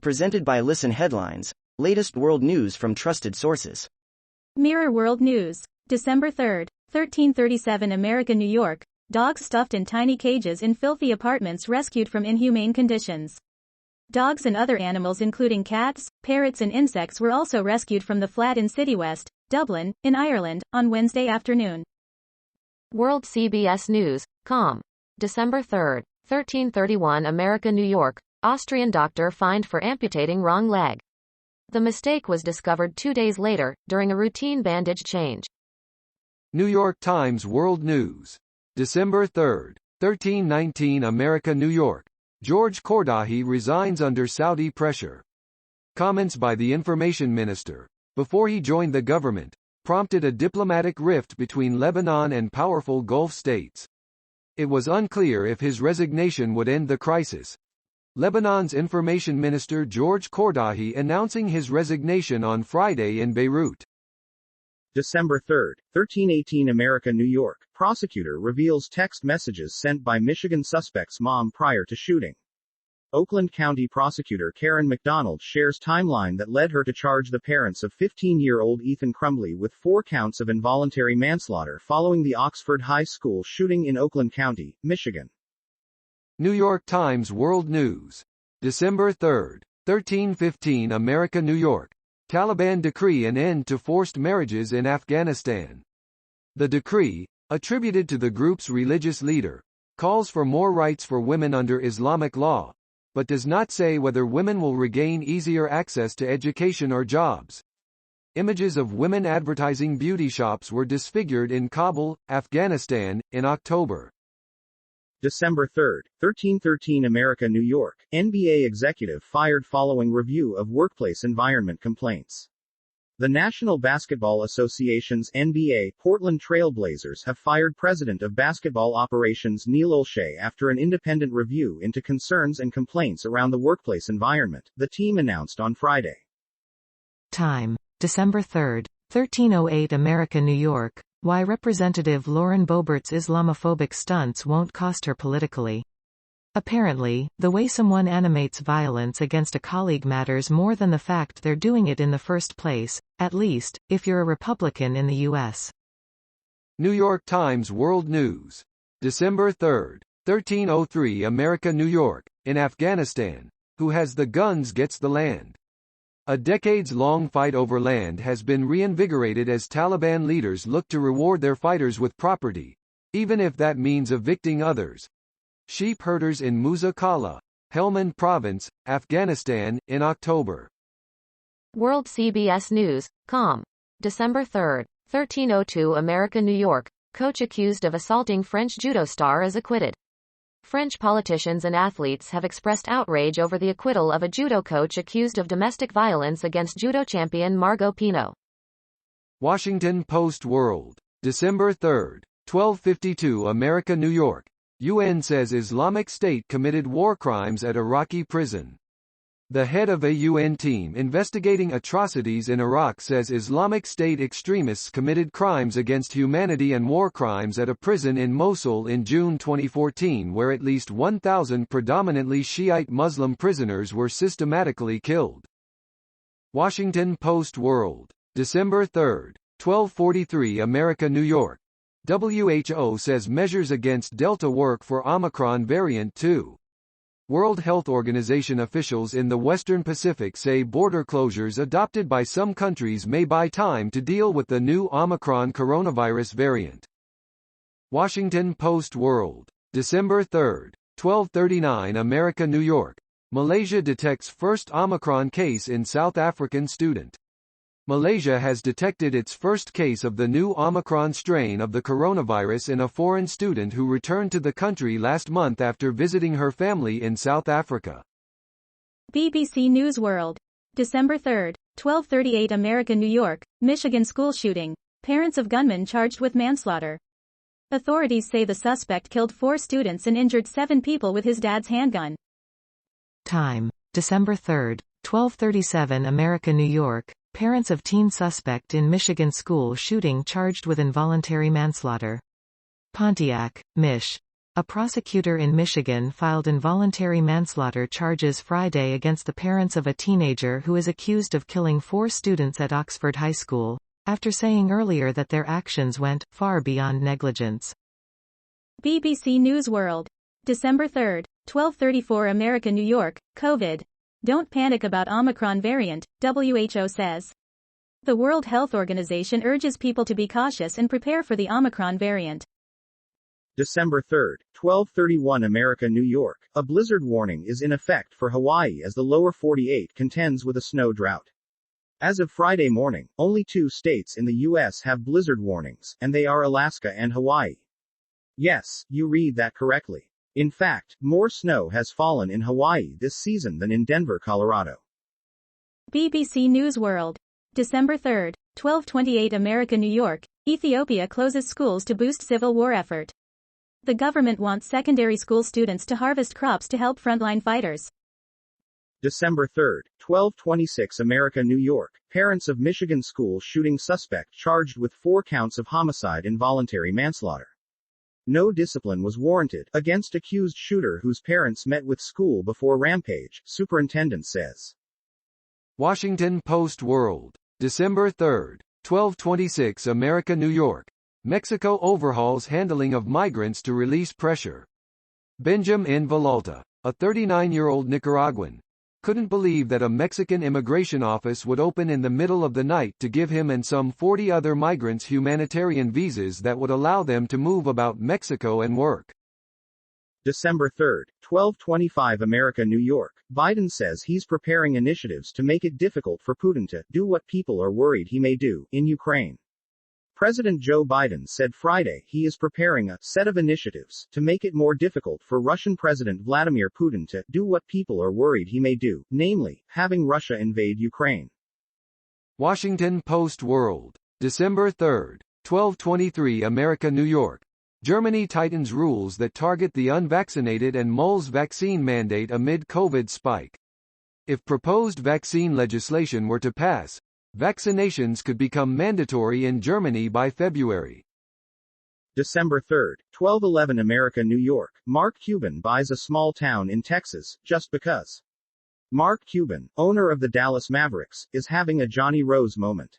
Presented by Listen Headlines, latest world news from trusted sources. Mirror World News. December 3, 1337 America, New York. Dogs stuffed in tiny cages in filthy apartments rescued from inhumane conditions. Dogs and other animals including cats, parrots and insects were also rescued from the flat in Citywest, Dublin, in Ireland, on Wednesday afternoon. World CBS News, com. December 3, 1331 America, New York. Austrian doctor fined for amputating wrong leg. The mistake was discovered 2 days later, during a routine bandage change. New York Times World News. December 3, 1319 America, New York. George Kordahi resigns under Saudi pressure. Comments by the information minister, before he joined the government, prompted a diplomatic rift between Lebanon and powerful Gulf states. It was unclear if his resignation would end the crisis. Lebanon's information minister George Kordahi announcing his resignation on Friday in Beirut. December 3, 1318 America, New York. Prosecutor reveals text messages sent by Michigan suspect's mom prior to shooting. Oakland County Prosecutor Karen McDonald shares timeline that led her to charge the parents of 15-year-old Ethan Crumbley with 4 counts of involuntary manslaughter following the Oxford High School shooting in Oakland County, Michigan. New York Times World News. December 3, 1315 America, New York. Taliban decree an end to forced marriages in Afghanistan. The decree, attributed to the group's religious leader, calls for more rights for women under Islamic law, but does not say whether women will regain easier access to education or jobs. Images of women advertising beauty shops were disfigured in Kabul, Afghanistan, in October. December 3, 1313 America, New York. NBA executive fired following review of workplace environment complaints. The National Basketball Association's NBA Portland Trail Blazers have fired President of Basketball Operations Neil Olshey after an independent review into concerns and complaints around the workplace environment, the team announced on Friday. Time. December 3, 1308 America, New York. Why Representative Lauren Boebert's Islamophobic stunts won't cost her politically. Apparently, the way someone animates violence against a colleague matters more than the fact they're doing it in the first place, at least, if you're a Republican in the U.S. New York Times World News. December 3, 1303 America, New York. In Afghanistan, who has the guns gets the land. A decades-long fight over land has been reinvigorated as Taliban leaders look to reward their fighters with property, even if that means evicting others. Sheep herders in Musa Qala, Helmand Province, Afghanistan, in October. World CBS News, com. December 3, 1302 America, New York. Coach accused of assaulting French judo star is acquitted. French politicians and athletes have expressed outrage over the acquittal of a judo coach accused of domestic violence against judo champion Margot Pino. Washington Post World. December 3, 1252 America, New York. UN says Islamic State committed war crimes at Iraqi prison. The head of a UN team investigating atrocities in Iraq says Islamic State extremists committed crimes against humanity and war crimes at a prison in Mosul in June 2014 where at least 1,000 predominantly Shiite Muslim prisoners were systematically killed. Washington Post World. December 3, 1243 America, New York. WHO says measures against Delta work for Omicron variant 2. World Health Organization officials in the Western Pacific say border closures adopted by some countries may buy time to deal with the new Omicron coronavirus variant. Washington Post World. December 3, 1239 America, New York. Malaysia detects first Omicron case in South African student. Malaysia has detected its first case of the new Omicron strain of the coronavirus in a foreign student who returned to the country last month after visiting her family in South Africa. BBC News World. December 3, 1238 America, New York. Michigan school shooting. Parents of gunman charged with manslaughter. Authorities say the suspect killed 4 students and injured 7 people with his dad's handgun. Time. December 3, 1237 America, New York. Parents of teen suspect in Michigan school shooting charged with involuntary manslaughter. Pontiac, Mich. A prosecutor in Michigan filed involuntary manslaughter charges Friday against the parents of a teenager who is accused of killing 4 students at Oxford High School, after saying earlier that their actions went far beyond negligence. BBC News World. December 3, 12:34 America, New York, COVID. Don't panic about Omicron variant, WHO says. The World Health Organization urges people to be cautious and prepare for the Omicron variant. December 3, 12:31 America, New York. A blizzard warning is in effect for Hawaii as the lower 48 contends with a snow drought. As of Friday morning, only 2 states in the U.S. have blizzard warnings, and they are Alaska and Hawaii. Yes, you read that correctly. In fact, more snow has fallen in Hawaii this season than in Denver, Colorado. BBC News World. December 3, 12:28 America, New York. Ethiopia closes schools to boost civil war effort. The government wants secondary school students to harvest crops to help frontline fighters. December 3, 12:26 America, New York. Parents of Michigan school shooting suspect charged with 4 counts of homicide and voluntary manslaughter. No discipline was warranted against accused shooter whose parents met with school before rampage, superintendent says. Washington Post World. December 3, 12:26 America, New York. Mexico overhauls handling of migrants to release pressure. Benjamin Villalta, a 39-year-old Nicaraguan, couldn't believe that a Mexican immigration office would open in the middle of the night to give him and some 40 other migrants humanitarian visas that would allow them to move about Mexico and work. December 3, 12:25 America, New York. Biden says he's preparing initiatives to make it difficult for Putin to do what people are worried he may do in Ukraine. President Joe Biden said Friday he is preparing a set of initiatives to make it more difficult for Russian President Vladimir Putin to do what people are worried he may do, namely, having Russia invade Ukraine. Washington Post World. December 3, 12:23 America, New York. Germany tightens rules that target the unvaccinated and mulls vaccine mandate amid COVID spike. If proposed vaccine legislation were to pass, vaccinations could become mandatory in Germany by February. December 3, 12:11 America, New York. Mark Cuban buys a small town in Texas, just because. Mark Cuban, owner of the Dallas Mavericks, is having a Johnny Rose moment.